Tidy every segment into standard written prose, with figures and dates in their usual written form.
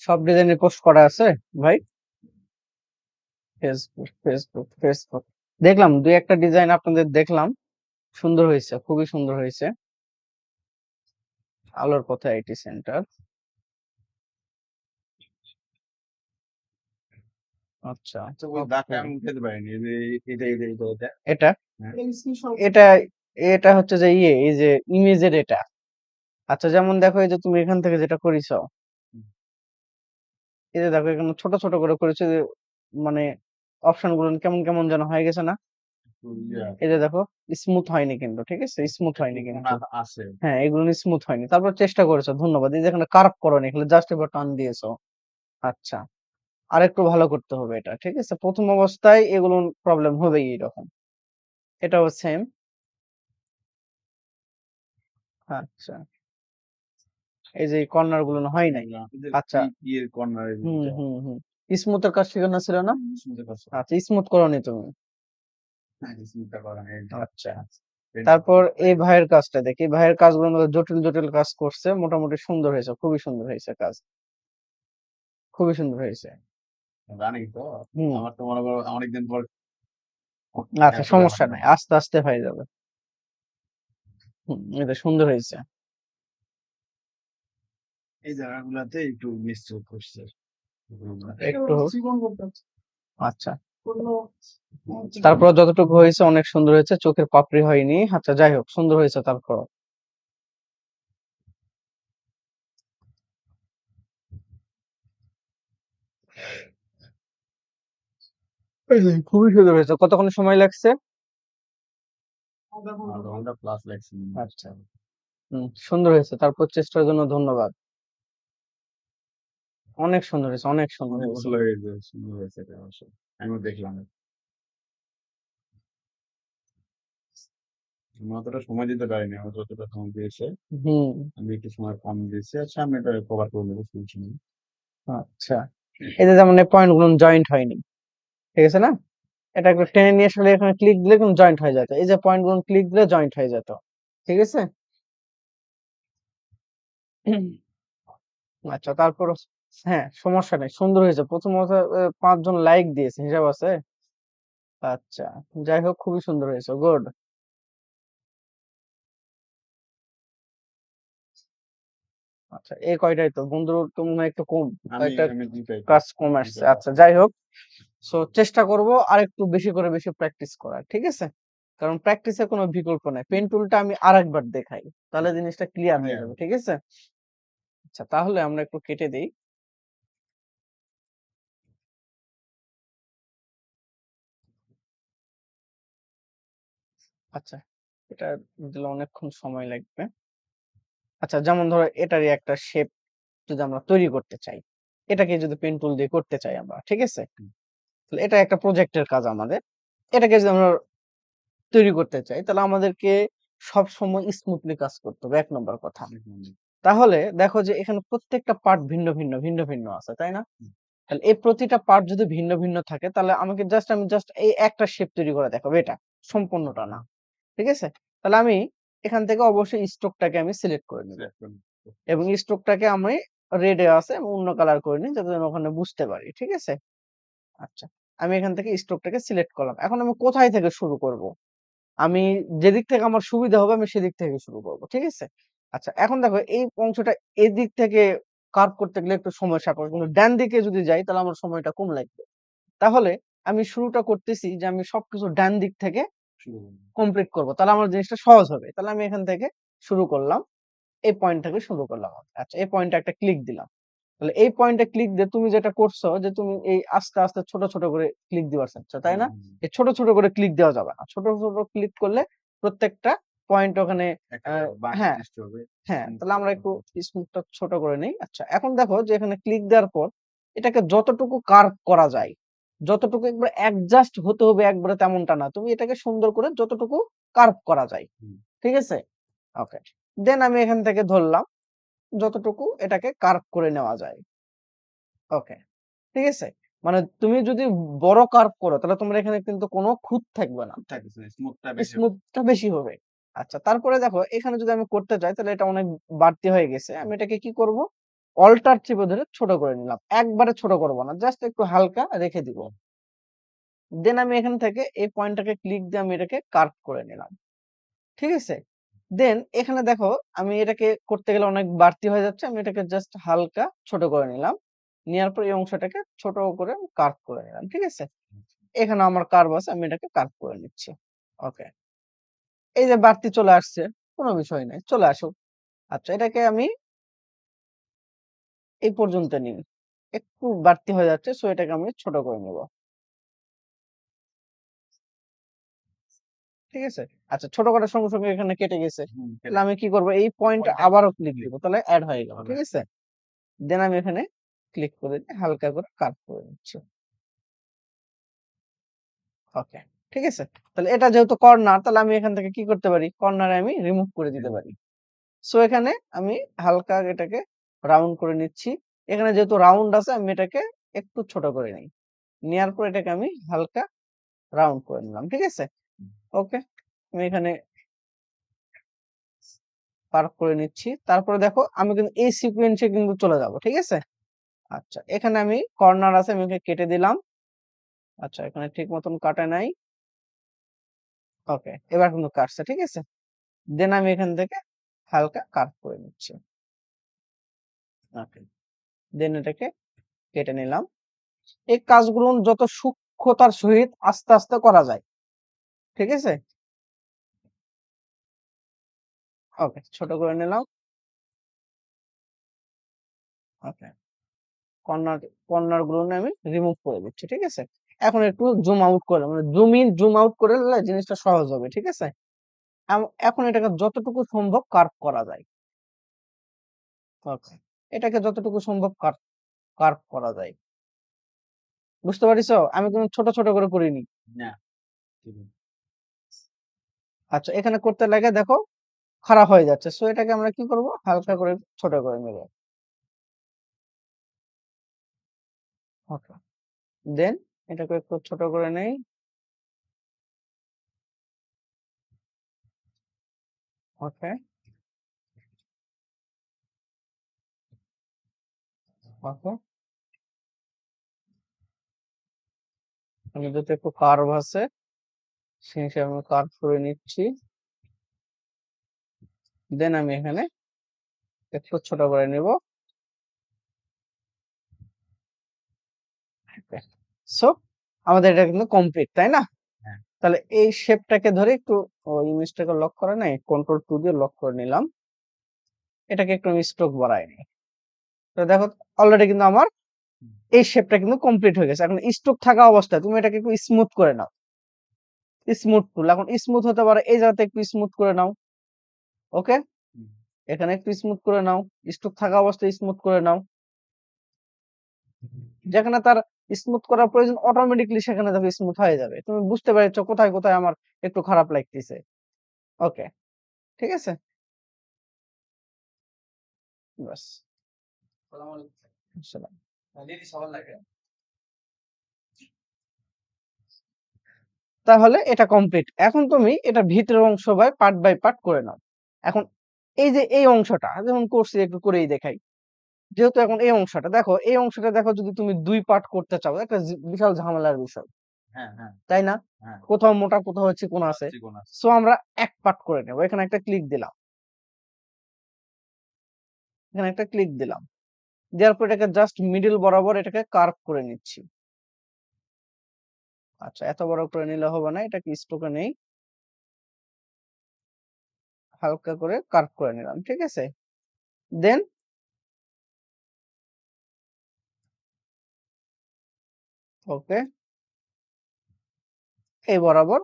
সব ডিজাইনের পোস্ট করা আছে ভাই? ফেসবুক দেখলাম, দুই একটা ডিজাইন আপনাদের দেখলাম, সুন্দর হয়েছে, খুবই সুন্দর হয়েছে। আলোর পথে আইটি সেন্টার, আচ্ছা এটা এটা এটা হচ্ছে যে এই যে ইমেজের এটা। আচ্ছা, যেমন দেখো এই যে তুমি এখান থেকে যেটা করেছো, এই যে দেখো এখানে ছোট ছোট করে করেছে যে, মানে অপশন গুলো কেমন কেমন যেন হয়ে গেছে না? এই যে দেখো, স্মুথ হয়নি কিন্তু, ঠিক আছে, স্মুথ হয়নি কিন্তু। হ্যাঁ, এগুলো স্মুথ হয়নি, তারপর চেষ্টা করেছো, ধন্যবাদ। এই যে এখানে কার্ভ করোনি, এখানে জাস্ট এবার টান দিয়েছো। আচ্ছা, আর একটু ভালো করতে হবে এটা, ঠিক আছে। প্রথম অবস্থায় এগুলো প্রবলেম হবেই এরকম। এটাও সেম। আচ্ছা, এই যে কর্নার গুলো হয় নাই। আচ্ছা, হুম হুম হুম স্মুথের কাজ শেখানো ছিল না? আচ্ছা, স্মুথ করোনি তুমি। আচ্ছা, তারপর এই ভাইয়ের কাজটা দেখি, ভাইয়ের কাজগুলো মধ্যে জটিল জটিল কাজ করছে, মোটামুটি সুন্দর হয়েছে, খুবই সুন্দর হয়েছে কাজ, খুবই সুন্দর হয়েছে। হুম, আচ্ছা, সমস্যা নাই, আস্তে আস্তে হয়ে যাবে। হুম, এটা সুন্দর হয়েছে। একটু আচ্ছা, তারপর যতটুকু হয়েছে অনেক সুন্দর হয়েছে, চোখের পাপড়ি হয়নি। আচ্ছা, যাই হোক, সুন্দর হয়েছে। তারপর খুবই সুন্দর হয়েছে। কতক্ষণ সময় লাগছে? আচ্ছা, সুন্দর হয়েছে। তারপর চেষ্টার জন্য ধন্যবাদ। অনেক সুন্দর হয়েছে, অনেক সুন্দর হয়েছে। হুম, আচ্ছা, এই যে যেমন এই পয়েন্ট গুলো জয়েন্ট হয়নি, ঠিক আছে না? এটা একটু টেনে নিয়ে আসলে এখানে ক্লিক দিলে কিন্তু জয়েন্ট হয়ে যেত। এই যে পয়েন্ট গুলো ক্লিক দিলে জয়েন্ট হয়ে যেত, ঠিক আছে। আচ্ছা, তারপর হ্যাঁ, সমস্যা নেই, সুন্দর হয়েছে। প্রথমত 5 জন লাইক দিয়েছে, হিসাব আছে। আচ্ছা, যাই হোক, খুবই সুন্দর হয়েছে, গুড। আচ্ছা, এই কয়টাই তো বন্ধুর তো মনে হয় একটু কম, কয়েকটা কাজ কম আসছে। আচ্ছা, যাই হোক, সো চেষ্টা করব আর একটু বেশি করে বেশি প্র্যাকটিস করার, ঠিক আছে। কারণ প্র্যাকটিসের কোনো বিকল্প নাই। পেন টুলটা আমি আরেকবার দেখাই, তাহলে জিনিসটা ক্লিয়ার হয়ে যাবে, ঠিক আছে। আচ্ছা, তাহলে আমরা একটু কেটে দেই। আচ্ছা, এটা দিলে অনেকক্ষণ সময় লাগবে। আচ্ছা, যেমন ধরো এটারই একটা শেপ যদি আমরা তৈরি করতে চাই, এটাকে যদি পেন টুল দিয়ে করতে চাই আমরা, ঠিক আছে, তাহলে এটা একটা প্রজেক্টের কাজ আমাদের। এটাকে যদি আমরা তৈরি করতে চাই, তাহলে আমাদেরকে সব সময় স্মুথলি কাজ করতে হবে, 1 নম্বর কথা। তাহলে দেখো যে এখানে প্রত্যেকটা পার্ট ভিন্ন ভিন্ন ভিন্ন ভিন্ন আছে, তাই না? তাহলে এই প্রতিটা পার্ট যদি ভিন্ন ভিন্ন থাকে, তাহলে আমি জাস্ট এই একটা শেপ তৈরি করে দেখাবো, এটা সম্পূর্ণটা না, ঠিক আছে। তাহলে আমি এখান থেকে অবশ্যই স্ট্রোকটাকে আমি সিলেক্ট করে নিব, এবং স্ট্রোকটাকে আমি রেডে আছে এবং অন্য কালার করে নিই, যাতে আমি ওখানে বুঝতে পারি, ঠিক আছে। আচ্ছা, আমি এখান থেকে স্ট্রোকটাকে সিলেক্ট করলাম। এখন আমি কোথায় থেকে শুরু করব? আমি যেদিক থেকে আমার সুবিধা হবে আমি সেদিক থেকে শুরু করব, ঠিক আছে। আচ্ছা, এখন দেখো এই অংশটা এদিক থেকে কার্ভ করতে গেলে একটু সময় সাপেক্ষ, কিন্তু ডান দিকে যদি যাই তাহলে আমার সময়টা কম লাগবে। তাহলে আমি শুরুটা করতেছি যে আমি সবকিছু ডান দিক থেকে কমপ্লিট করব, তাহলে আমার জিনিসটা সহজ হবে। তাহলে আমি এখান থেকে শুরু করলাম, এই পয়েন্ট থেকে শুরু করলাম। আচ্ছা, এই পয়েন্টে একটা ক্লিক দিলাম। তাহলে এই পয়েন্টে ক্লিক দিয়ে তুমি যেটা করছো যে তুমি এই আস্তে আস্তে ছোট ছোট করে ক্লিক দিবার চাচ্ছ, তাই না? এই ছোট ছোট করে ক্লিক দেওয়া যাবে না। ছোট ছোট ক্লিক করলে প্রত্যেকটা পয়েন্ট ওখানে হ্যাঁ হ্যাঁ, তাহলে আমরা একটু স্মুথটা ছোট করে নেই। আচ্ছা, এখন দেখো যে এখানে ক্লিক দেওয়ার পর এটাকে যতটুকু কার্ভ করা যায়, যতটুকু একবার অ্যাডজাস্ট হতে হবে একবারে তেমনটা না, তুমি এটাকে সুন্দর করে যতটুকু কার্ভ করা যায়, ঠিক আছে। ওকে, দেন আমি এখান থেকে ধরলাম যতটুকু এটাকে কার্ভ করে নেওয়া যায়। ওকে, ঠিক আছে। মানে তুমি যদি বড় কার্ভ করো তাহলে তোমার এখানে কিন্তু কোনো খুঁত থাকবে না, স্মুথটা বেশি হবে। আচ্ছা, তারপরে দেখো এখানে যদি আমি করতে চাই তাহলে এটা অনেক বাড়তি হয়ে গেছে। আমি এটাকে কি করব? অল্টার চিপে ধরে ছোট করে নিলাম। একবারে ছোট করব না। জাস্ট একটু হালকা রেখে দিব। দেন আমি এখান থেকে এই পয়েন্টটাকে ক্লিক দিয়ে আমি এটাকে কার্ভ করে নিলাম। ঠিক আছে? দেন এখানে দেখো আমি এটাকে করতে গেলে অনেক বাড়তি হয়ে যাচ্ছে। আমি এটাকে জাস্ট হালকা ছোট করে নিলাম। নেয়ার পর এই অংশটাকে ছোট করে কার্ভ করে নিলাম। ঠিক আছে? এখানে আমার কার্ভ আছে। আমি এটাকে কার্ভ করে নিচ্ছি। ওকে। এই যে বাড়তি চলে আসছে, কোনো বিষয় নাই। চলে আসুক। আচ্ছা, এটাকে আমি এই পর্যন্ত নিই। একটু বাড়তি হয়ে যাচ্ছে, সো এটাকে আমি ছোট করে নেব। ঠিক আছে? আচ্ছা, ছোট করার সঙ্গে, সঙ্গে এখানে কেটে গেছে। তাহলে আমি কি করব? এই পয়েন্টে আবারও ক্লিক দিব। তাহলে এড হয়ে গেল। ঠিক আছে? দেন আমি এখানে ক্লিক করে দিয়ে হালকা করে কাট করে নিচ্ছি। ওকে। ঠিক আছে? তাহলে এটা যেহেতু কর্নার, তাহলে আমি এখান থেকে কি করতে পারি? কর্নারে আমি রিমুভ করে দিতে পারি। সো এখানে আমি হালকা এটাকে রাউন্ড করে নিচ্ছি। এখানে যেহেতু রাউন্ড আছে, আমি এটাকে একটু ছোট করে নিই। নেয়ার পর এটাকে আমি হালকা রাউন্ড করে নিলাম। ঠিক আছে? ওকে। আমি এখানে কার্ভ করে নিচ্ছি। তারপরে দেখো আমি কিন্তু এই সিকোয়েন্সে কিন্তু চলে যাব। ঠিক আছে? আচ্ছা, এখানে আমি কর্নার আছে, আমি ওকে কেটে দিলাম। আচ্ছা, এখানে ঠিক মতন কাটে নাই। ওকে, এবার কিন্তু কাটছে। ঠিক আছে? দেন আমি এখান থেকে হালকা কার্ভ করে নিচ্ছি। ওকে। দেন এটাকে কেটে নিলাম। এই কাজগুলো যত সূক্ষ্মতার সহিত আস্তে, আস্তে করা যায়। ঠিক আছে? ওকে, ছোট করে নিলাম। ওকে। কর্নার কর্নার গুলো আমি রিমুভ করে দিচ্ছি। ঠিক আছে? এখন একটু জুম আউট করে মানে জুম ইন জুম আউট করে নিলে জিনিসটা সহজ হবে। ঠিক আছে? এখন এটাকে যতটুকু সম্ভব কার্ভ করা যায়। ওকে। এটাকে যতটুকু সম্ভব কার্ভ করা যায়। বুঝতে পারিছো? আমি কিন্তু ছোট, ছোট করে করিনি। না। আচ্ছা, এখানে করতে লাগে দেখো খারাপ হয়ে যাচ্ছে। সো এটাকে আমরা কি করব? হালকা করে ছোট করে নেব। ওকে। দেন এটাকে একটু ছোট করে নেই। ওকে। ওকে। আমি যাতে একটু কার্ভ আছে সেই হিসেবে আমি কার্ভ করে নিচ্ছি। দেন আমি এখানে একটু ছোট করে নেব। সো আমাদের এটা কিন্তু কমপ্লিট, তাই না? হ্যাঁ। তাহলে এই শেপটাকে ধরে একটু ইমেজটাকে লক করে নাই, কন্ট্রোল 2 দিয়ে লক করে নিলাম। এটাকে একটু আমি স্ট্রোক বাড়াই নিই। তো দেখো অলরেডি কিন্তু আমার এই শেপটা কিন্তু কমপ্লিট হয়ে গেছে। এখন স্ট্রোক থাকা অবস্থায় তুমি এটাকে একটু স্মুথ করে নাও। স্মুথ টুল। এখন স্মুথ হতে পারে এই জায়গাতে একটু স্মুথ করে নাও। ওকে? এখানে একটু স্মুথ করে নাও। স্ট্রোক থাকা অবস্থায় স্মুথ করে নাও। যেখানে তার স্মুথ করার প্রয়োজন অটোমেটিক্যালি সেখানে দেখো স্মুথ হয়ে যাবে। তুমি বুঝতে পেরেছো কোথায়, কোথায় আমার একটু খারাপ লাগতেছে। ওকে। ঠিক আছে? বাস। আসসালাম। তাহলে এটা কমপ্লিট। এখন তুমি এটা ভিতরের অংশ বাই পার্ট করে নাও। এখন এই যে এই অংশটা যেমন করছি একটু করেই দেখাই। যেহেতু এখন এই অংশটা দেখো, এই অংশটা দেখো যদি তুমি ২ পার্ট করতে চাও একটা বিশাল ঝামেলার বিষয়। হ্যাঁ, হ্যাঁ। তাই না? হ্যাঁ। কোথাও মোটা কোথাও চিকন আছে। সো আমরা ১ পার্ট করে নেব। এখানে একটা ক্লিক দিলাম। এখানে একটা ক্লিক দিলাম। দেওয়ার পর এটাকে জাস্ট মিডল বরাবর এটাকে কার্ভ করে নিচ্ছি। আচ্ছা, এত বড় করে নিলে হবে না। এটাকে স্ট্রোকে নেই। হালকা করে কার্ভ করে নিলাম। ঠিক আছে? দেন ওকে, এই বরাবর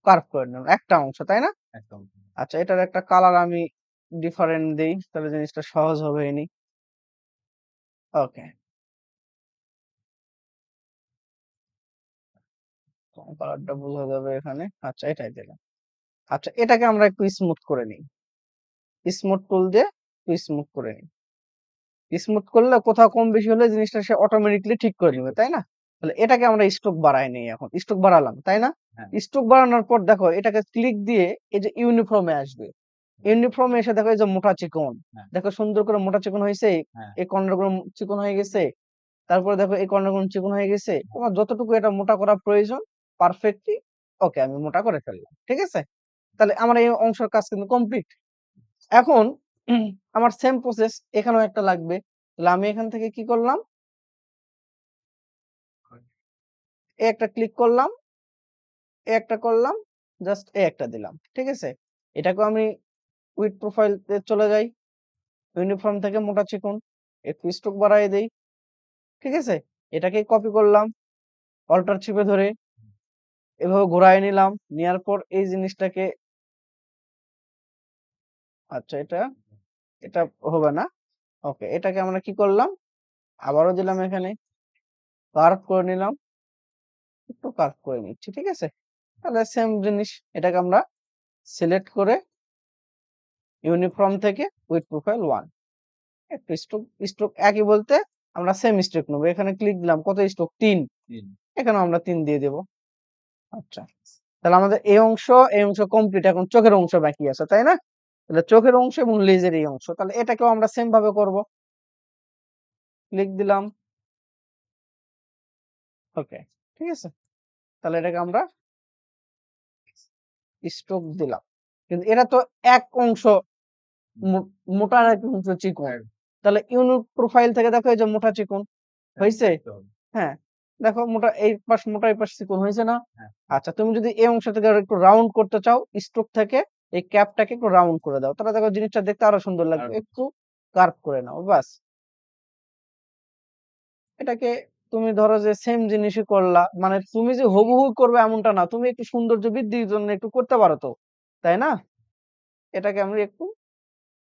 কার্ভ করে নিলাম। একটা অংশ, তাই না? একদম। আচ্ছা, এটার একটা কালার আমি ডিফারেন্ট দেই। তাহলে জিনিসটা সহজ হবে এনি। ওকে। কালারটা বোঝা যাবে এখানে। আচ্ছা, এটাই দিলাম। আচ্ছা, এটাকে আমরা একটু স্মুথ করে নিই। স্মুথ টুল দিয়ে একটু স্মুথ করে নিই। স্মুথ করলে কোথাও কম বেশি হলে জিনিসটা সে অটোমেটিক্যালি ঠিক করে নেবে, তাই না? তাহলে এটাকে আমরা স্ট্রোক বাড়াই নেই এখন। স্ট্রোক বাড়ালাম, তাই না? স্ট্রোক বাড়ানোর পর দেখো এটাকে ক্লিক দিয়ে এই যে ইউনিফর্মে আসবে, ইউনিফর্মে এসে দেখো এই যে মোটা চিকন, দেখো সুন্দর করে মোটা চিকন হয়েছে, এই কর্নার গুলো চিকন হয়ে গেছে, তারপরে দেখো এই কর্নার গুলো চিকন হয়ে গেছে, তোমার যতটুকু এটা মোটা করা প্রয়োজন পারফেক্টলি ওকে আমি মোটা করে ফেললাম, ঠিক আছে। তাহলে আমার এই অংশের কাজ কিন্তু কমপ্লিট। এখন আমার সেম প্রসেস এখানেও একটা লাগবে, তাহলে আমি এখান থেকে কি করলাম, এ একটা ক্লিক করলাম, এ একটা করলাম, জাস্ট এ একটা দিলাম, ঠিক আছে। এটাকেও আমি উইথ প্রোফাইল চলে যাই, ইউনিফর্ম থেকে মোটা চিকন, একটু স্ট্রোক বাড়াই দেই, ঠিক আছে। এটাকে কপি করলাম, অল্টার চিপে ধরে এভাবে ঘোরায় নিলাম, নেওয়ার পর এই জিনিসটাকে, আচ্ছা এটা এটা হবে না, ওকে এটাকে আমরা কি করলাম, আবারও দিলাম এখানে, কার্ভ করে নিলাম, একটু কার্ভ করে নিচ্ছি, ঠিক আছে। তাহলে সেম জিনিস, এটাকে আমরা সিলেক্ট করে ইউনিফর্ম থেকে উইথ প্রোফাইল 1, একটু স্ট্রোক স্ট্রোক একই বলতে আমরা সেম স্ট্রোক নেবো, এখানে ক্লিক দিলাম, কত স্ট্রোক 3, এখানে আমরা 3 দিয়ে দেব। আচ্ছা, তাহলে আমাদের এই অংশ কমপ্লিট, এখন চোখের অংশ বাকি আছে, তাই না? তাহলে চোখের অংশ এবং লেজের এই অংশ, তাহলে এটাকেও আমরা সেম ভাবে করব, ক্লিক দিলাম, ওকে, ঠিক আছে। তাহলে এটাকে আমরা স্ট্রোক দিলাম, কিন্তু এটা তো এক অংশ মোটার এক অংশ চিকন, তাহলে ইউনিক প্রোফাইল থেকে দেখো এই যে মোটা চিকন হয়েছে, হ্যাঁ দেখো মোটা এই পাশ মোটা এই পাশ চিকন হয়েছে না। আচ্ছা, তুমি যদি এই অংশ থেকে একটু রাউন্ড করতে চাও, স্ট্রোক থেকে এই ক্যাপটাকে একটু রাউন্ড করে দাও, তাহলে দেখো জিনিসটা দেখতে আরো সুন্দর লাগবে, একটু কার্ভ করে নাও, বাস। এটাকে তুমি ধরো যে সেম জিনিসই করলা, মানে তুমি যে হুবহু করবে এমনটা না, তুমি একটু সৌন্দর্য বৃদ্ধির জন্য একটু করতে পারো তো, তাই না? এটাকে আমরা একটু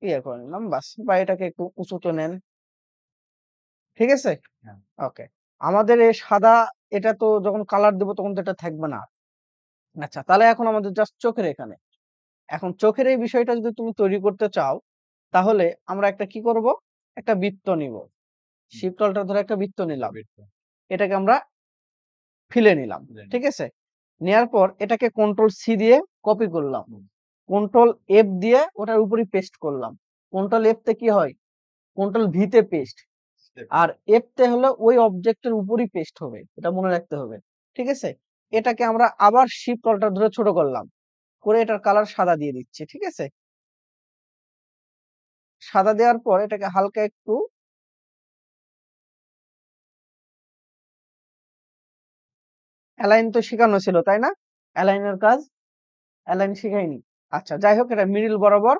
ইয়ে করে নিলাম, বাস, বা এটাকে একটু উঁচুতে নেন, ঠিক আছে, ওকে। আমাদের এই সাদা, এটা তো যখন কালার দেবো তখন তো এটা থাকবে না। আচ্ছা, তাহলে এখন আমাদের জাস্ট চোখের এখানে, এখন চোখের এই বিষয়টা যদি তুমি তৈরি করতে চাও, তাহলে আমরা একটা কি করব, একটা বৃত্ত নিব, শিফট অল্টার ধরে একটা বৃত্ত নিলাম, এটাকে আমরা ফিলে নিলাম, ঠিক আছে। নেয়ার পর এটাকে কন্ট্রোল সি দিয়ে কপি করলাম, কন্ট্রোল এফ দিয়ে ওটার উপরে পেস্ট করলাম, কন্ট্রোল এফ তে কি হয়, কন্ট্রোল ভি তে পেস্ট, আর এফ তে হলো ওই অবজেক্টের উপরই পেস্ট হবে, এটা মনে রাখতে হবে, ঠিক আছে। এটাকে আমরা আবার শিফট অল্টার ধরে ছোট করলাম, করে এটার কালার সাদা দিয়ে দিচ্ছি, ঠিক আছে। সাদা দেওয়ার পর এটাকে হালকা একটু, অ্যালাইন তো শেখানো ছিল তাই না, অ্যালাইনের কাজ অ্যালাইন শিখাইনি। আচ্ছা যাই হোক, এটা মিডিল বরাবর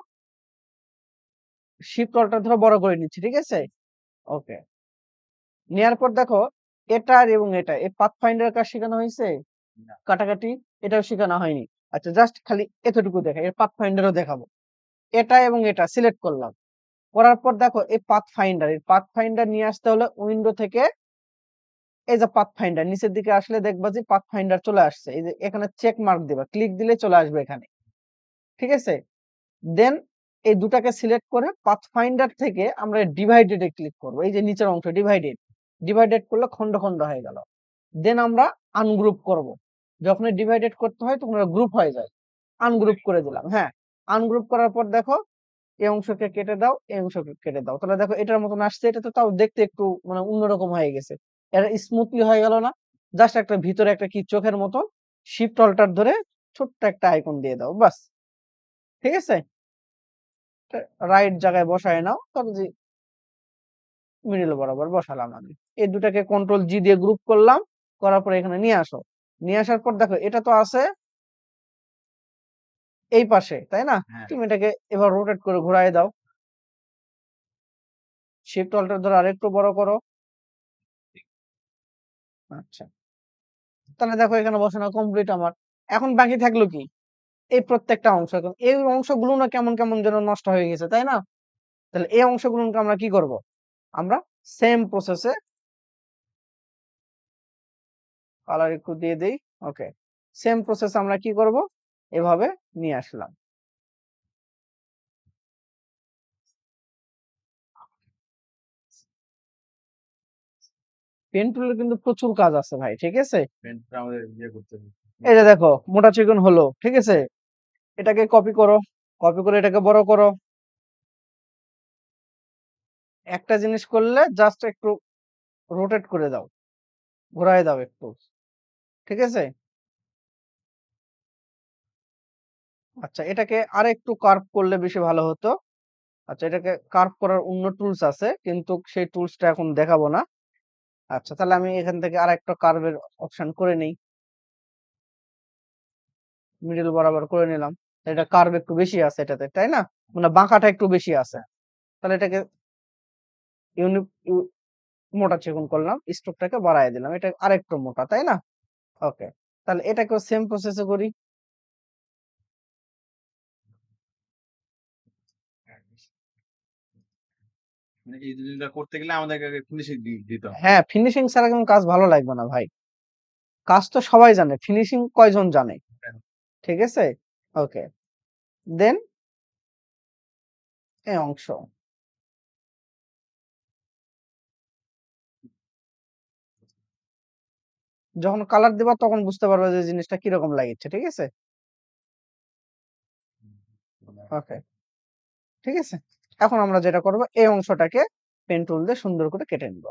শিফট অল্টার ধরে বড় করে নিচ্ছি, ঠিক আছে, ওকে। নেয়ার পর দেখো এটার এবং এটা এই পাথ ফাইন্ডার কাজ শেখানো হয়েছে, কাটাকাটি এটাও শেখানো হয়নি। আচ্ছা, জাস্ট খালি এতটুকু দেখা, এর পাথ ফাইন্ডারও দেখাবো, এটা এবং এটা সিলেক্ট করলাম, করার পর দেখো এই পাথ ফাইন্ডার নিয়ে আসতে হলে উইন্ডো থেকে এই যে পাথ ফাইন্ডার নিচের দিকে আসলে দেখবা যে পাথ ফাইন্ডার চলে আসছে, এই যে এখানে চেক মার্ক দিবা, ক্লিক দিলে চলে আসবে এখানে, ঠিক আছে। দেন এই দুটাকে সিলেক্ট করে পাথ ফাইন্ডার থেকে আমরা ডিভাইডেড এ ক্লিক করব, এই যে নিচের অংশ ডিভাইডেড, ডিভাইডেড করলে খন্ড খন্ড হয়ে গেল। দেন আমরা আনগ্রুপ করব, যখন ডিভাইডেড করতে হয় তখন গ্রুপ হয়ে যায়, আনগ্রুপ করে দিলাম, হ্যাঁ। আনগ্রুপ করার পর দেখো এই অংশকে কেটে দাও, এই অংশকে কেটে দাও, তাহলে দেখো এটার মতন আসছে, এটা তো তাও দেখতে একটু মানে অন্যরকম হয়ে গেছে, এটা স্মুথলি হয়ে গেল না। জাস্ট একটা ভিতরে একটা কি চোখের মতন শিফট অল্টার ধরে ছোট্ট একটা আইকন দিয়ে দাও, বাস, ঠিক আছে। রাইট জায়গায় বসায় নাও, তবে যে মিডল বরাবর বসালাম আমি, এই দুটাকে কন্ট্রোল জি দিয়ে গ্রুপ করলাম, করার পর এখানে নিয়ে আসো, নিয়ে আসার পর দেখো এটা তো আছে এই পাশে, তাই না? তুমি এটাকে এবার রোটেট করে ঘুরাই দাও, শিফট অল্টার ধরে আরেকটু বড় করো, আচ্ছা। তাহলে দেখো এখানে বসানো কমপ্লিট আমার। এখন বাকি থাকলো কি, এই প্রত্যেকটা অংশ, এখন এই অংশগুলো না কেমন কেমন যেন নষ্ট হয়ে গেছে, তাই না? তাহলে এই অংশগুলোকে আমরা কি করব, আমরা সেম প্রসেসে কালার একটু দিয়ে দেই, ওকে। সেম প্রসেস আমরা কি করব, এভাবে নিয়ে আসলাম। পেন টুলের কিন্তু প্রচুর কাজ আছে ভাই, ঠিক আছে। এই যে দেখো মোটা চিকন হলো, ঠিক আছে? এটাকে কপি করো, কপি করে এটাকে বড় করো। একটা জিনিস করলে জাস্ট একটু রোটেট করে দাও, ঘোরায় দাও একটু, ঠিক আছে? আচ্ছা, এটাকে আরেকটু কার্ভ করলে বেশি ভালো হতো। আচ্ছা, এটাকে কার্ভ করার অন্য টুলস আছে, কিন্তু সেই টুলসটা এখন দেখাবো না। আচ্ছা, তাহলে আমি এখান থেকে আরেকটা কার্ভের অপশন করে নেই, মিডল বরাবর করে নিলাম। এটা কার্ভ একটু বেশি আছে এটাতে, তাই না? মানে বাঁকাটা একটু বেশি আছে। তাহলে এটাকে ইউনি মোটা চিকন করলাম, স্ট্রোকটাকে বাড়ায় দিলাম, এটা আরেকটু মোটা, তাই না? ওকে, তাহলে এটাকেও সেম প্রসেসে করি। মানে এই জিনিসটা করতে গেলে আমাদেরকে ফিনিশিং দিতে হবে। হ্যাঁ, ফিনিশিং ছাড়া কিন্তু কাজ ভালো লাগবে না ভাই। কাজ তো সবাই জানে, ফিনিশিং কয়জন জানে? ঠিক আছে, ওকে। দেন এই অংশ যখন কালার দিবা তখন বুঝতে পারবে যে জিনিসটা কিরকম লাগছে, ঠিক আছে? ওকে, ঠিক আছে। এখন আমরা যেটা করব, এই অংশটাকে পেন টুল দিয়ে সুন্দর করে কেটে নিব।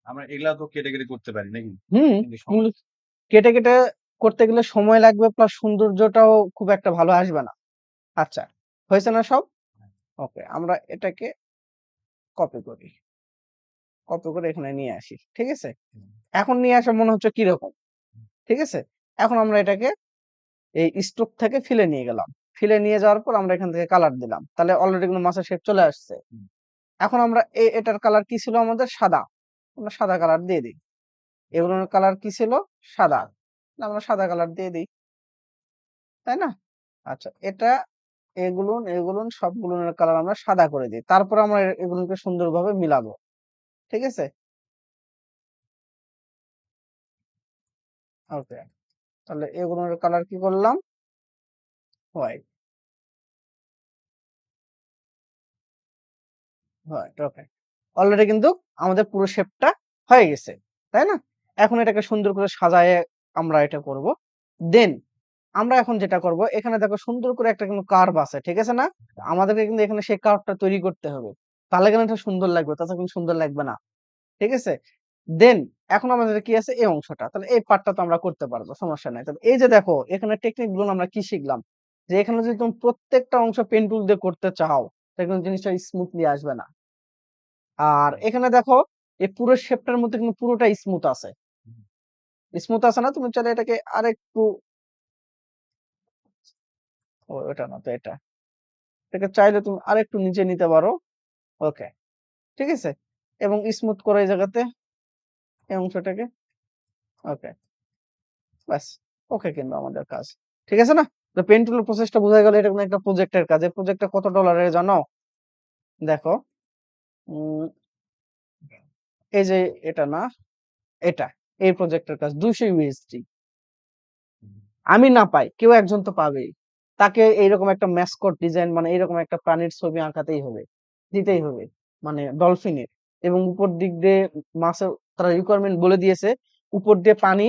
আমরা এগুলা তো কেটে কেটে করতে পারি নাকি? হুম, কিন্তু সময় কেটে কেটে করতে গেলে সময় লাগবে, প্লাস সৌন্দর্যটাও খুব একটা ভালো আসবে না। আচ্ছা, হয়েছে না সব? ওকে, আমরা এটাকে কপি করি, কপি করে এখানে নিয়ে আসি, ঠিক আছে? এখন নিয়ে আসা মনে হচ্ছে কিরকম, ঠিক আছে? এখন আমরা এটাকে এই স্ট্রোক থেকে ফিলে নিয়ে গেলাম, ফিলে নিয়ে যাওয়ার পর আমরা এখান থেকে কালার দিলাম, তাহলে অলরেডি কিন্তু মাছের শেপ চলে আসছে। এখন আমরা এটার কালার কি ছিল আমাদের? সাদা। আমরা সাদা কালার দিয়ে দিই। এগুলোর কালার কি ছিল? সাদা। আমরা সাদা কালার দিয়ে দিই, তাই না? আচ্ছা, এটা এগুলো সবগুলোর কালার আমরা সাদা করে দিই, তারপর আমরা এগুলোকে সুন্দরভাবে মিলাবো, ঠিক আছে? ওকে, তাহলে এগুলোর কালার কি করলাম? হোয়াইট। হোয়াইট, ওকে। অলরেডি কিন্তু আমাদের পুরো শেপটা হয়ে গেছে, তাই না? এখন এটাকে সুন্দর করে সাজায়ে আমরা এটা করব। দেন আমরা এখন যেটা করব, এখানে দেখো সুন্দর করে একটা কিন্তু কার্ভ আছে, ঠিক আছে না? আমাদেরকে কিন্তু এখানে সেই কার্ভটা তৈরি করতে হবে, তাহলে কিন্তু এটা সুন্দর লাগবে, তাছাড়া কিন্তু সুন্দর লাগবে না, ঠিক আছে? দেন এখন আমাদের কি আছে? এই অংশটা, তাহলে এই পার্টটা তো আমরা করতে পারবো, সমস্যা নাই। তবে এই যে দেখো এখানে টেকনিক গুলো আমরা কি শিখলাম, যে এখানে যদি তুমি প্রত্যেকটা অংশ পেন টুল দিয়ে করতে চাও, তাহলে কিন্তু জিনিসটা স্মুথলি আসবে না। আর এখানে দেখো এই পুরো শেপটার মধ্যে কিন্তু পুরোটা স্মুথ আছে, স্মুথ আছে না? তুমি চাইলে এটাকে আরেকটু, ও এটা না তো, এটাকে চাইলে তুমি আরেকটু নিচে নিতে পারো। ওকে, ঠিক আছে। এবং স্মুথ করো এই জায়গাতে, এই অংশটাকে। ওকে, ব্যাস। ওকে, কিন্তু আমাদের কাজ ঠিক আছে না? তো পেন টুলের প্রসেসটা বোঝা গেল। এটা কোনো একটা প্রজেক্টের কাজ। এই প্রজেক্টটা কত ডলারের জানো? দেখো, উম, এই যে এটা না, এটা, এই প্রজেক্টের কাজ 200 ইউএসডি। আমি না পাই, কেউ একজন তো পাবেই। তাকে এইরকম একটা ম্যাসকট ডিজাইন, মানে এইরকম একটা প্রাণীর ছবি আঁকাতেই হবে, দিতেই হবে, মানে ডলফিনের। এবং উপর দিক দিয়ে মাছের, তারা রিকোয়ারমেন্ট বলে দিয়েছে, উপর দিয়ে পানি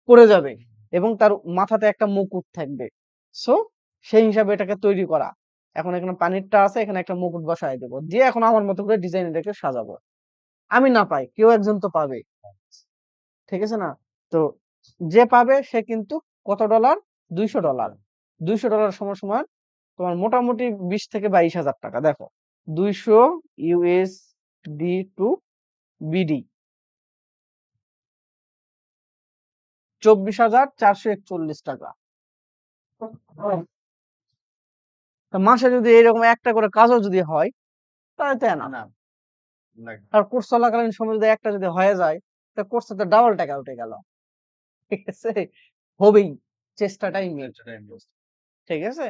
পড়ে যাবে এবং তার মাথাতে একটা মুকুট থাকবে। সো সেই হিসাবে এটাকে তৈরি করা। এখন এখানে পানিরটা আছে, এখানে একটা মুকুট বসায় দেবো, দিয়ে এখন আমার মতো করে ডিজাইন এটাকে সাজাবো। আমি না পাই, কেউ একজন তো পাবে, ঠিক আছে না? তো যে পাবে সে কিন্তু কত ডলার? $200। $200 সমান সমান তোমার মোটামুটি 20,000 থেকে 22,000 টাকা। দেখো, 200 USD টু বিডি 24,441 টাকা। তা মাসে যদি এরকম একটা করে কাজও যদি হয়, তাহলে তো না। না না আর কোর্স চলাকালীন সময় যদি একটা যদি হয়ে যায়, তা কোর্সে তো ডাবল টাকা উঠে গেল, ঠিক আছে? হবেই, চেষ্টাটাই মেন, ঠিক আছে?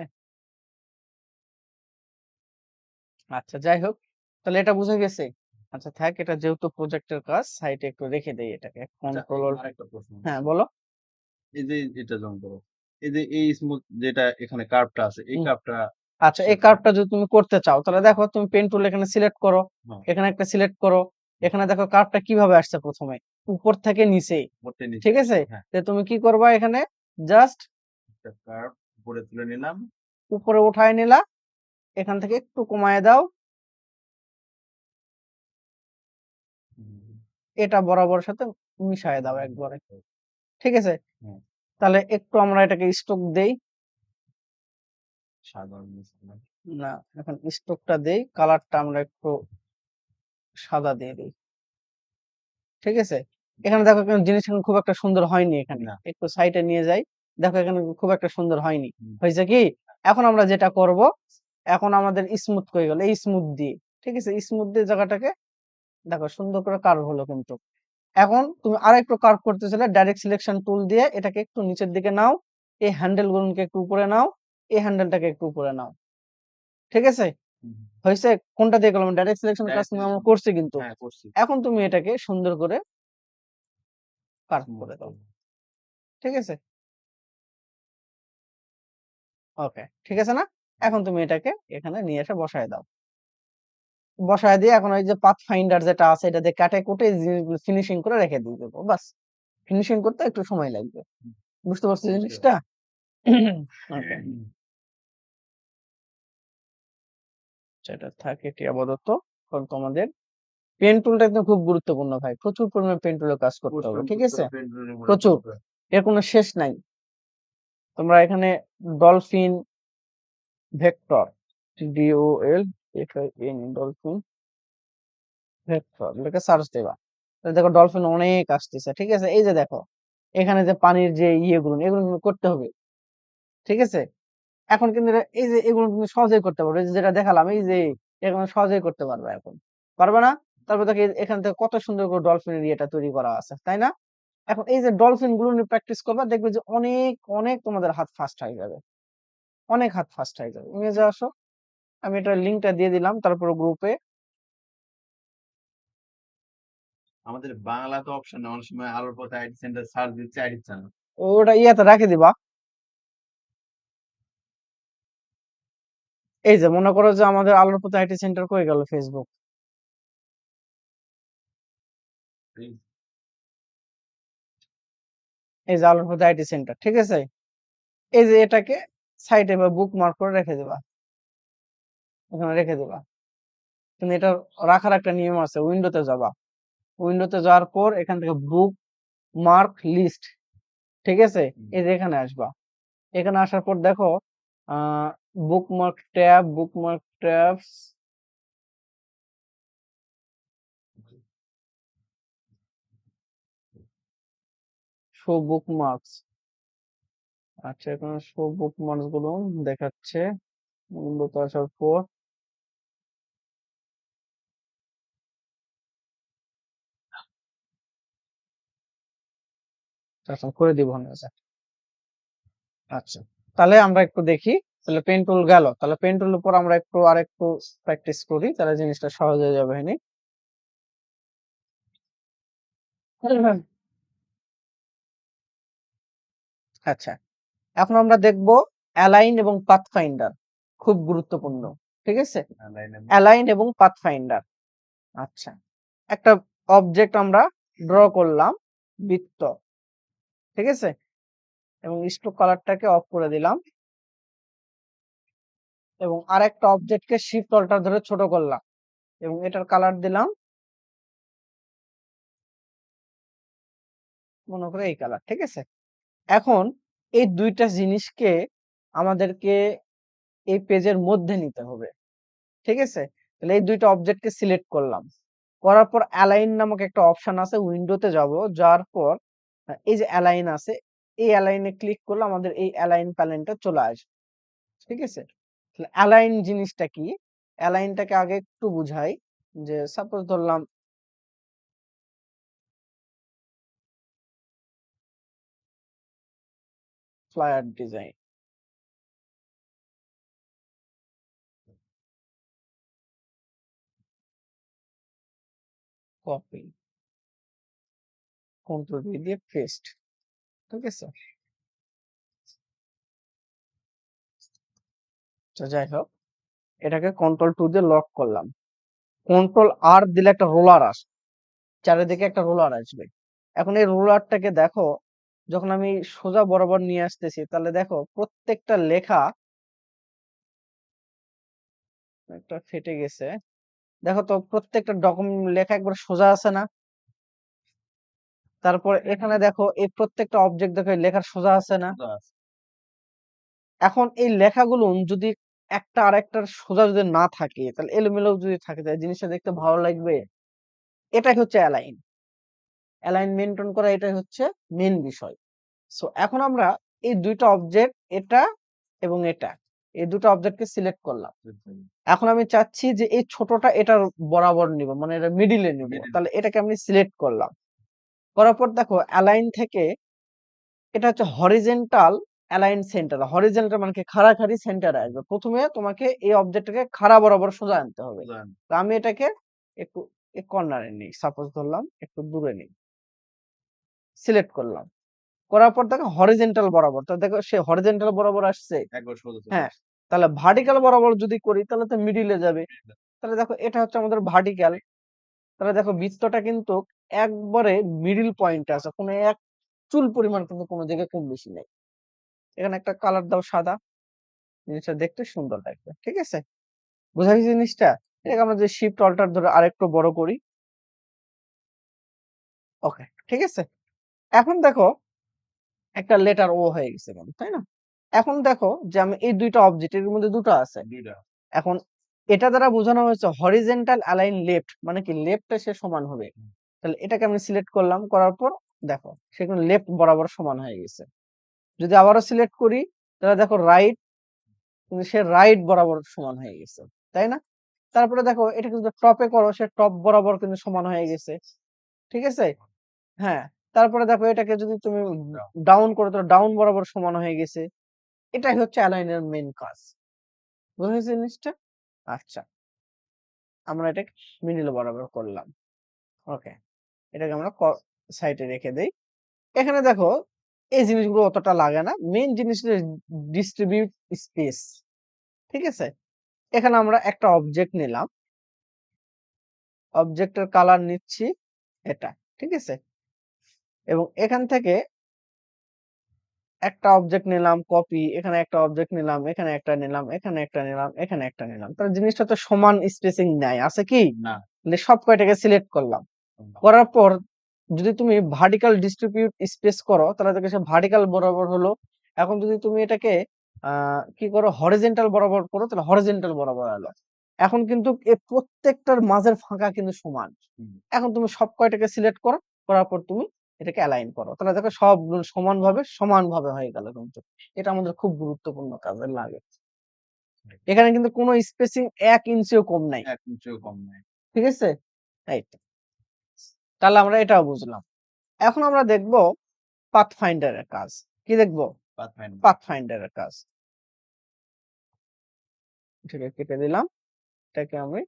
আচ্ছা, যাই হোক, তাহলে এটা বুঝে গেছে। আচ্ছা থাক, এটা যেহেতু প্রজেক্টের কাজ, সাইডে একটু রেখে দেই এটাকে, আচ্ছা, কন্ট্রোল। আরেকটা প্রশ্ন। হ্যাঁ, বলো। এই যে এটা যেমন করো, এই যে এই স্মুথ যেটা এখানে কার্ভটা আছে, এই হুম। কার্ভটা আচ্ছা, এই কার্ভটা যদি তুমি করতে চাও তাহলে দেখো তুমি পেন টুল এখানে সিলেক্ট করো, হ্যাঁ, এখানে একটা সিলেক্ট করো, এখানে দেখো কার্ভটা কিভাবে আসছে প্রথমে উপর থেকে নিচে, উপরটা নিচে ঠিক আছে? আসছে। হ্যাঁ, তো তুমি কি করবা এখানে জাস্ট একটা কার্ভ উপরে তুলে নিলাম। উপরে উঠায় নিলা, এখান থেকে একটু কমায় দাও, হুম, এটা বরাবরের সাথে মিশায় দাও একবারে, ঠিক আছে? হ্যাঁ, তাহলে একটু আমরা এটাকে স্ট্রোক দেই, সাধারণ মিশ্রণ। না এখন স্ট্রোকটা দেই, কালারটা আমরা একটু সাদা দিয়ে দিই, ঠিক আছে? এখানে দেখো এখানে জিনিসটা কিন্তু খুব একটা সুন্দর হয়নি, এখানে না, একটু সাইডে নিয়ে যাই, দেখো এখানে খুব একটা সুন্দর হয়নি। হুম, হয়েছে কি, এখন আমরা যেটা করব, এখন আমাদের স্মুথ হয়ে গেল এই স্মুথ দিয়ে, ঠিক আছে? স্মুথ দিয়ে জায়গাটাকে দেখো সুন্দর করে কার্ভ হলো কিন্তু। এখন তুমি আর একটু কার্ভ করতে চাইলে ডাইরেক্ট সিলেকশন টুল দিয়ে এটাকে একটু নিচের দিকে নাও, এই হ্যান্ডেল গুলোকে একটু উপরে নাও, এই হ্যান্ডেলটাকে একটু উপরে নাও, ঠিক আছে? হুম, হয়েছে? কোনটা দিয়ে করলাম, ডাইরেক্ট সিলেকশন ক্লাস ডাইরেক্ট আমরা সিলেকশন। করছি কিন্তু। হ্যাঁ, করছি। এখন তুমি এটাকে সুন্দর করে কার্ভ স্মুথ করে দাও, করব। ঠিক আছে? ওকে, ঠিক আছে না? হুম, এখন তুমি এটাকে এখানে নিয়ে এসে বসায় দাও, বসায় দিয়ে এখন ওই যে পাথ ফাইন্ডার যেটা আছে এটা দিয়ে কাটে কুটে ফিনিশিং করে রেখে দিয়ে দেবো, বাস। ফিনিশিং করতে একটু সময় লাগবে, হুম, বুঝতে পারছো বুঝতে জিনিসটা? পারছি। ওকে, সেটা থাকে এটি আপাতত। কারণ তোমাদের পেন টুলটা কিন্তু খুব গুরুত্বপূর্ণ ভাই, প্রচুর পরিমাণে পেন টুলে কাজ করতে হবে, পরিশ্রম ঠিক করতে আছে? হবে পেন্টুলের উপরে প্রচুর, করতে হবে। এর কোনো শেষ নাই। তোমরা এখানে dolphin vector, DOLFIN dolphin vector এটাকে সার্চ দেবা, তাহলে দেখো ডলফিন অনেক আসতেছে, ঠিক আছে? এই যে দেখো এখানে যে পানির যে ইয়েগুলো এগুলো কিন্তু করতে হবে, ঠিক আছে? এখন কিন্তু এই যে এগুলো তুমি সহজেই করতে পারবে, এই যে যেটা দেখালাম এই যে এগুলো সহজেই করতে পারবে এখন, পারবে না? তারপর দেখো এখান থেকে কত সুন্দর করে ডলফিনের ইয়েটা তৈরি করা আছে, তাই না? এখন এই যে ডলফিন গুলো নিয়ে প্র্যাকটিস করবা, দেখবে যে অনেক অনেক তোমাদের হাত ফাস্ট হয়ে যাবে, অনেক হাত ফাস্ট হয়ে যাবে। ইমেজে আসো, আমি এটা লিঙ্কটা দিয়ে দিলাম তারপর গ্রুপে। আমাদের বাংলাতে অপশন নেই। অনেক সময় আলোর পথে আইডি সেন্টার সার্চ দিচ্ছে, আইডি দিচ্ছে না। ওটা ইয়াতে রাখে দিবা, এই যে মনে করো যে আমাদের আলোর পথে আইটি সেন্টার কই গেল ফেসবুক, এই এই যে আলোর পথে আইটি সেন্টার, ঠিক আছে? এই যে এটাকে সাইডে বা বুক মার্ক করে রেখে দিবা, ওখানে রেখে দিবা। কিন্তু এটা রাখার একটা নিয়ম আছে, উইন্ডোতে যাবা, উইন্ডোতে যাওয়ার পর এখান থেকে বুক মার্ক লিস্ট, ঠিক আছে? হুম, এই যে এখানে আসবা, এখানে আসার পর দেখো আহ bookmark tab, bookmark tabs, show bookmarks. আচ্ছা, এখানে শো বুকমার্কস গুলো দেখাচ্ছে উইন্ডোতে আসার পর। আচ্ছা, করে দিব আমি, আচ্ছা। আচ্ছা, তাহলে আমরা একটু দেখি, তাহলে পেন টুল গেল, তাহলে পেন টুলের উপর আমরা একটু আরেকটু প্র্যাকটিস করি, তাহলে জিনিসটা সহজ হয়ে যাবে হয়নি? আচ্ছা, এখন আমরা দেখব অ্যালাইন এবং পাথ ফাইন্ডার, খুব গুরুত্বপূর্ণ, ঠিক আছে? লাইনে অ্যালাইন এবং পাথ ফাইন্ডার। আচ্ছা, একটা অবজেক্ট আমরা ড্র করলাম, বৃত্ত, ঠিক আছে? এবং স্ট্রোক কালারটাকে অফ করে দিলাম, এবং আরেকটা অবজেক্টকে শিফট অল্টার ধরে ছোট করলাম, এবং এটার কালার দিলাম মনে করে এই কালার, ঠিক আছে? এখন এই দুইটা জিনিসকে আমাদেরকে এই পেজের মধ্যে নিতে হবে, ঠিক আছে? তাহলে এই দুইটা অবজেক্টকে সিলেক্ট করলাম, করার পর অ্যালাইন নামক একটা অপশন আছে, উইন্ডোতে যাব, যাওয়ার পর এই যে অ্যালাইন আছে, এই অ্যালাইনে ক্লিক করলে আমাদের এই অ্যালাইন প্যানেলটা চলে আসবে, ঠিক আছে? তাহলে অ্যালাইন জিনিসটা কি, অ্যালাইনটাকে আগে একটু বুঝাই। যে সাপোজ ধরলাম flyer design, copy, control V দিয়ে পেস্ট, ঠিক আছে? তো যাই হোক, এটাকে Ctrl+2 দিয়ে লক করলাম। Ctrl+R দিলে একটা রোলার আসবে, চারিদিকে একটা রোলার আসবে। এখন এই রোলারটাকে দেখো, যখন আমি সোজা বরাবর নিয়ে আসতেছি, তাহলে দেখো প্রত্যেকটা লেখা একটা ফেটে গেছে। দেখো তো প্রত্যেকটা লেখা একবার সোজা আছে না? তারপর এখানে দেখো এই প্রত্যেকটা অবজেক্ট দেখো এই লেখার সোজা আছে না? সোজা আছে। এখন এই লেখাগুলো যদি একটা আরেকটার সোজা যদি না থাকে, তাহলে এলোমেলো যদি থাকে, তাহলে জিনিসটা দেখতে ভালো লাগবে? এটাই হচ্ছে অ্যালাইন মেনটেন করা, এটাই হচ্ছে মেন বিষয়। সো এখন আমরা এই দুইটা অবজেক্ট, এটা এবং এটা, এই দুটো অবজেক্টকে সিলেক্ট করলাম। এখন আমি চাচ্ছি যে এই ছোটটা এটার বরাবর নিব, মানে এটা মিডিলে নিব। তাহলে এটাকে আমি সিলেক্ট করলাম, করার পর দেখো অ্যালাইন থেকে এটা হচ্ছে হরিজেন্টাল অ্যালাইন সেন্টার। হরিজেন্টাল মানে কি, খাড়াখাড়ি সেন্টারে আসবে। প্রথমে তোমাকে এই অবজেক্টটাকে খাড়া বরাবর সোজা আনতে হবে। তো আমি এটাকে একটু কর্নারে নিই, সাপোজ ধরলাম একটু দূরে নিই, সিলেক্ট করলাম, করার পর দেখো হরিজেন্টাল বরাবর। তো দেখো সে হরিজেন্টাল বরাবর আসছে। একবার সোজা চলে হ্যাঁ, আসছে। তাহলে ভার্টিক্যাল বরাবর যদি করি তাহলে তো মিডিলে যাবে। তাহলে দেখো এটা হচ্ছে আমাদের ভার্টিক্যাল। তাহলে দেখো বৃত্তটা কিন্তু একবারে মিডিল পয়েন্টে আছে, কোনো এক চুল পরিমাণ কিন্তু কোনো জায়গায় কম বেশি নেই। এখানে একটা কালার দাও সাদা, জিনিসটা দেখতে সুন্দর লাগবে। ঠিক আছে, বোঝা গেছে জিনিসটা? এটাকে আমরা যে শিফট অল্টার ধরে আরেকটু বড় করি। ওকে, ঠিক আছে। এখন দেখো একটা লেটার ও হয়ে গেছে কেন, তাই না? এখন দেখো যে আমি এই দুইটা অবজেক্ট, এর মধ্যে দুটো আছে। এখন এটা দ্বারা বোঝানো হয়েছে হরিজেন্টাল অ্যালাইন লেফট, মানে কি লেফটে সে সমান হবে। তাহলে এটাকে আমি সিলেক্ট করলাম, করার পর দেখো সেখানে লেফট বরাবর সমান হয়ে গেছে। যদি আবারও সিলেক্ট করি, তাহলে দেখো রাইট, কিন্তু সে রাইট বরাবর সমান হয়ে গেছে, তাই না? তারপরে দেখো এটা কিন্তু টপে করো, সে টপ বরাবর কিন্তু সমান হয়ে গেছে। ঠিক আছে, হ্যাঁ। তারপরে দেখো এটাকে যদি তুমি ডাউন করো, তো ডাউন বরাবর সমান হয়ে গেছে। এটাই হচ্ছে অ্যালাইনের মেন কাজ। বুঝা গেছে জিনিসটা? আচ্ছা, আমরা এটা মিডিল বরাবর করলাম। ওকে, এটাকে আমরা সাইডে রেখে দেই। এখানে দেখো এই জিনিসগুলো অতটা লাগে না, মেইন জিনিস ডিস্ট্রিবিউট স্পেস। ঠিক আছে, এখানে আমরা একটা অবজেক্ট নিলাম, অবজেক্টের কালার নিচ্ছি এটা। ঠিক আছে, এবং এখান থেকে একটা অবজেক্ট নিলাম কপি, এখানে একটা অবজেক্ট নিলাম, এখানে একটা নিলাম, এখানে একটা নিলাম, এখানে একটা নিলাম। তাহলে জিনিসটা তো সমান স্পেসিং নাই, আছে কি না? সব কয়টাকে সিলেক্ট করলাম, করার পর যদি তুমি ভার্টিক্যাল ডিস্ট্রিবিউট স্পেস করো, তাহলে দেখো সে ভার্টিক্যাল বরাবর হলো। এখন যদি তুমি এটাকে কি করো, হরিজেন্টাল বরাবর করো, তাহলে হরিজেন্টাল বরাবর হলো। এখন কিন্তু এই প্রত্যেকটার মাঝের ফাঁকা কিন্তু সমান। এখন তুমি সব কয়টাকে সিলেক্ট করো, করার পর তুমি এটাকে অ্যালাইন করো, তাহলে দেখো সব সমানভাবে হয়ে গেল। কিন্তু এটা আমাদের খুব গুরুত্বপূর্ণ কাজে লাগে। এখানে কিন্তু কোনো স্পেসিং 1 ইঞ্চিও কম নাই। 1 ইঞ্চিও কম নাই। ঠিক আছে, রাইট। তাহলে আমরা এটাও বুঝলাম। এখন আমরা দেখব পাথফাইন্ডারের কাজ। কি দেখব? পাথফাইন্ডারের কাজ। এটাকে কেটে দিলাম, এটাকে আমি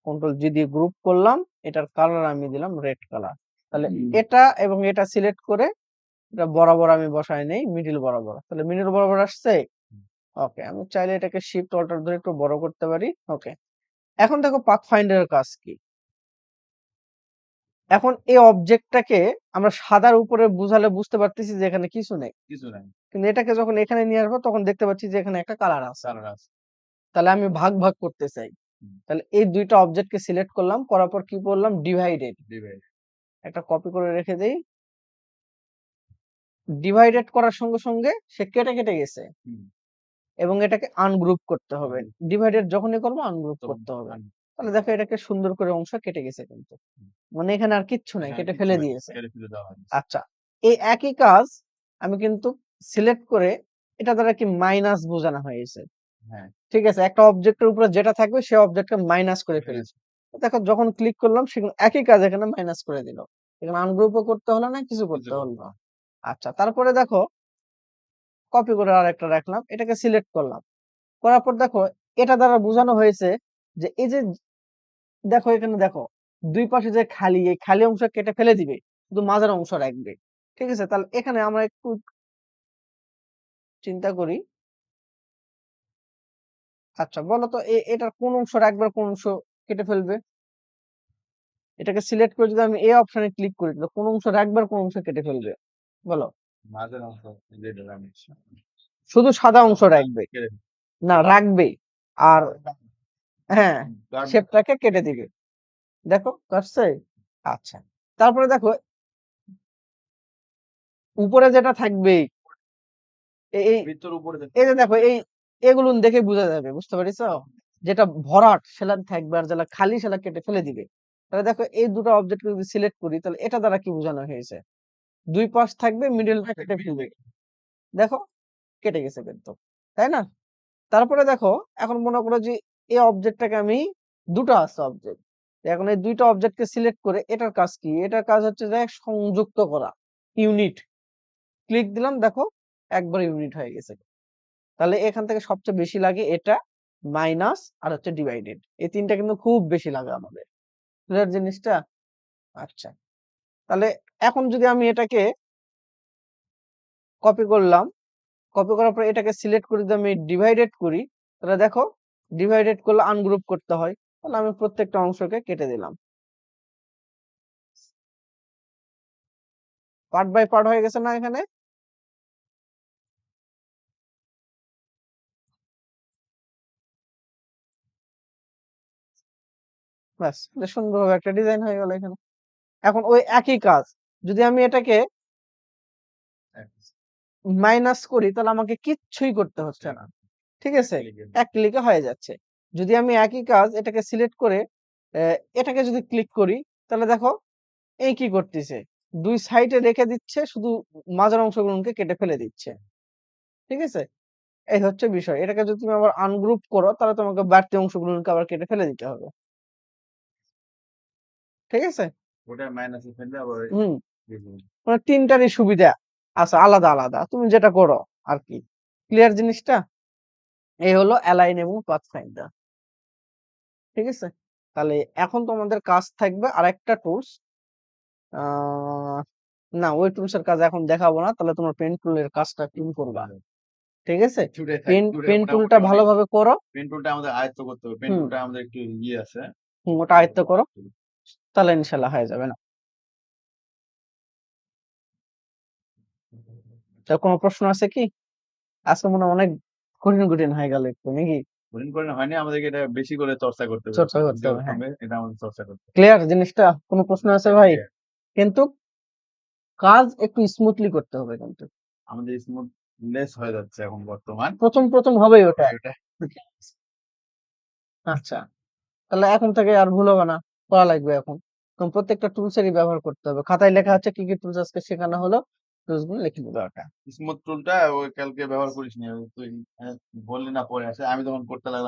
Ctrl+G দিয়ে গ্রুপ করলাম, এটার কালার আমি দিলাম রেড কালার। তাহলে এটা এবং এটা সিলেক্ট করে এটা বরাবর আমি বসাই নেই, মিডিল বরাবর। তাহলে মিডিল বরাবর আসছে। ওকে, আমি চাইলে এটাকে শিফট অল্টার ধরে একটু বড় করতে পারি। ওকে, এখন দেখো পাথফাইন্ডারের কাজ কি। এখন এই অবজেক্টটাকে আমরা সাদার উপরে বুঝালে বুঝতে পারতেছি যে এখানে কিছু নেই, কিন্তু এটাকে যখন এখানে নিয়ে আসবো তখন দেখতে পাচ্ছি যে এখানে একটা কালার আছে। তাহলে আমি ভাগ ভাগ করতে চাই, তাহলে এই দুইটা অবজেক্টকে সিলেক্ট করলাম, করার পর কি করলাম, ডিভাইডেড, একটা কপি করে রেখে দেই। ডিভাইডেড করার সঙ্গে সঙ্গে সে কেটে কেটে গেছে, এবং এটাকে আনগ্রুপ করতে হবে। ডিভাইডেড যখনই করবো আনগ্রুপ করতে হবে। তাহলে দেখো এটাকে সুন্দর করে অংশ কেটে গেছে, কিন্তু মানে এখানে আর কিচ্ছু নাই, কেটে ফেলে দিয়েছে। আচ্ছা, এই একই কাজ আমি কিন্তু সিলেক্ট করে এটা দ্বারা কি মাইনাস বোঝানো হয়েছে। ঠিক আছে, একটা অবজেক্টের উপরে যেটা থাকবে সেই অবজেক্টকে মাইনাস করে ফেলেছে। দেখো যখন ক্লিক করলাম সেখানে একই কাজ এখানে মাইনাস করে দিল। এখানে আনগ্রুপও করতে হলো না, কিছু করতে হলো না। আচ্ছা, তারপরে দেখো কপি করে আরেকটা রাখলাম, এটাকে সিলেক্ট করলাম, করার পর দেখো এটা দ্বারা বোঝানো হয়েছে যে এই যে দেখো এখানে দেখো দুই পাশে যে খালি, এই খালি অংশ কেটে ফেলে দিবে, শুধু মাঝের অংশ রাখবে। ঠিক আছে, তাহলে এখানে আমরা একটু চিন্তা করি, আচ্ছা বলো তো এটার কোন অংশ রাখবে আর কোন অংশ কেটে ফেলবে? এটাকে সিলেক্ট করে যদি আমি এই অপশনে ক্লিক করি তাহলে কোন অংশ রাখবে আর কোন অংশ কেটে ফেলবে বলো? মাঝের অংশ যেটা আমি শুধু সাদা অংশ রাখবে, না রাখবে আর হ্যাঁ শেপটাকে কেটে দিবে। দেখো কাটছে। আচ্ছা তারপরে দেখো উপরে যেটা থাকবে এই ভিতর উপরে এই যে দেখো এগুলো দেখে বোঝা যাবে, বুঝতে পারিস? যেটা ভরাট সেটা থাকবে আর যেটা খালি সেটা কেটে ফেলে দিবে। তাহলে দেখো এই দুটো অবজেক্ট যদি সিলেক্ট করি তাহলে এটা দ্বারা কি বোঝানো হয়েছে? দুই পাশ থাকবে, মিডলটা কেটে ফেলবে। দেখো কেটে গেছে কিন্তু, তাই না? তারপরে দেখো এখন মনে করো যে এই অবজেক্টটাকে আমি দুটো আছে অবজেক্ট, এখন এই দুইটা অবজেক্টকে সিলেক্ট করে এটার কাজ কি? এটার কাজ হচ্ছে যে সংযুক্ত করা, ইউনিট। ক্লিক দিলাম, দেখো একবার ইউনিট হয়ে গেছে। তাহলে এখান থেকে সবচেয়ে বেশি লাগে এটা, মাইনাস আর হচ্ছে ডিভাইডেড, এই তিনটা কিন্তু খুব বেশি লাগে আমাদের। ক্লিয়ার জিনিসটা? আচ্ছা তাহলে এখন যদি আমি এটাকে কপি করলাম, কপি করার পর এটাকে সিলেক্ট করে যদি আমি ডিভাইডেড করি তাহলে দেখো ডিভাইডেড করলে আনগ্রুপ করতে হয়, তাহলে আমি প্রত্যেকটা অংশকে কেটে দিলাম, পার্ট বাই পার্ট হয়ে গেছে না এখানে? ব্যাস সুন্দরভাবে একটা ডিজাইন হয়ে গেল এখানে। এখন ওই একই কাজ যদি আমি এটাকে মাইনাস করি তাহলে আমাকে কিচ্ছুই করতে হচ্ছে না, ঠিক আছে, এক ক্লিকে হয়ে যাচ্ছে। যদি আমি একই কাজ এটাকে সিলেক্ট করে এটাকে যদি ক্লিক করি তাহলে দেখো এই কি করতেছে, দুই সাইডে রেখে দিচ্ছে, শুধু মাঝের অংশগুলোকে কেটে ফেলে দিচ্ছে, ঠিক আছে? এই হচ্ছে বিষয়। এটাকে যদি তুমি আবার আনগ্রুপ করো তাহলে তোমাকে বাড়তি অংশগুলোকে আবার কেটে ফেলে দিতে হবে, ঠিক আছে? ওটা মাইনাসে ফেলবে আবার হুম মানে তিনটারই সুবিধা আছে আলাদা আলাদা, তুমি যেটা করো আর কি। ক্লিয়ার জিনিসটা? এই হলো অ্যালাইন এবং পাথ ফাইন্ডার, ঠিক আছে? তাহলে এখন তোমাদের কাজ থাকবে আরেকটা টুলস, না ওই টুলস এর কাজ এখন দেখাবো না, তাহলে তোমার পেন টুলের কাজটা তুমি করবা, ঠিক আছে? পেন টুলটা ভালোভাবে করো। পেন টুলটা আমাদের আয়ত্ত করতে হবে, পেন টুলটা আমাদের একটু ইয়ে আছে, ওটা আয়ত্ত করো তাহলে ইনশাল্লাহ হয়ে যাবে। না তা কোনো প্রশ্ন আছে কি? আজকে মনে হয় অনেক কঠিন কঠিন হয়ে গেল একটু নাকি? কঠিন করে হয়নি, আমাদেরকে এটা বেশি করে চর্চা করতে হবে, চর্চা করতে হবে, হ্যাঁ। এটা আমাদের চর্চা করতে হবে। ক্লিয়ার জিনিসটা? কোনো প্রশ্ন আছে ভাই? কিন্তু কাজ একটু স্মুথলি করতে হবে কিন্তু, আমাদের স্মুথলেস হয়ে যাচ্ছে এখন বর্তমান, প্রথম হবেই ওটা। আচ্ছা তাহলে এখন থেকে আর ভুল হবে না, করা লাগবে এখন। কারণ প্রত্যেকটা টুলসেরই ব্যবহার করতে হবে। খাতায় লেখা আছে কি কি টুলস আজকে শেখানো হলো, টুলস গুলো লিখে দিবে ওটা। স্মুথ টুলটা ওই কালকে ব্যবহার করিস নি, তুই বললি না পরে আসে, আমি তখন করতে লাগলাম।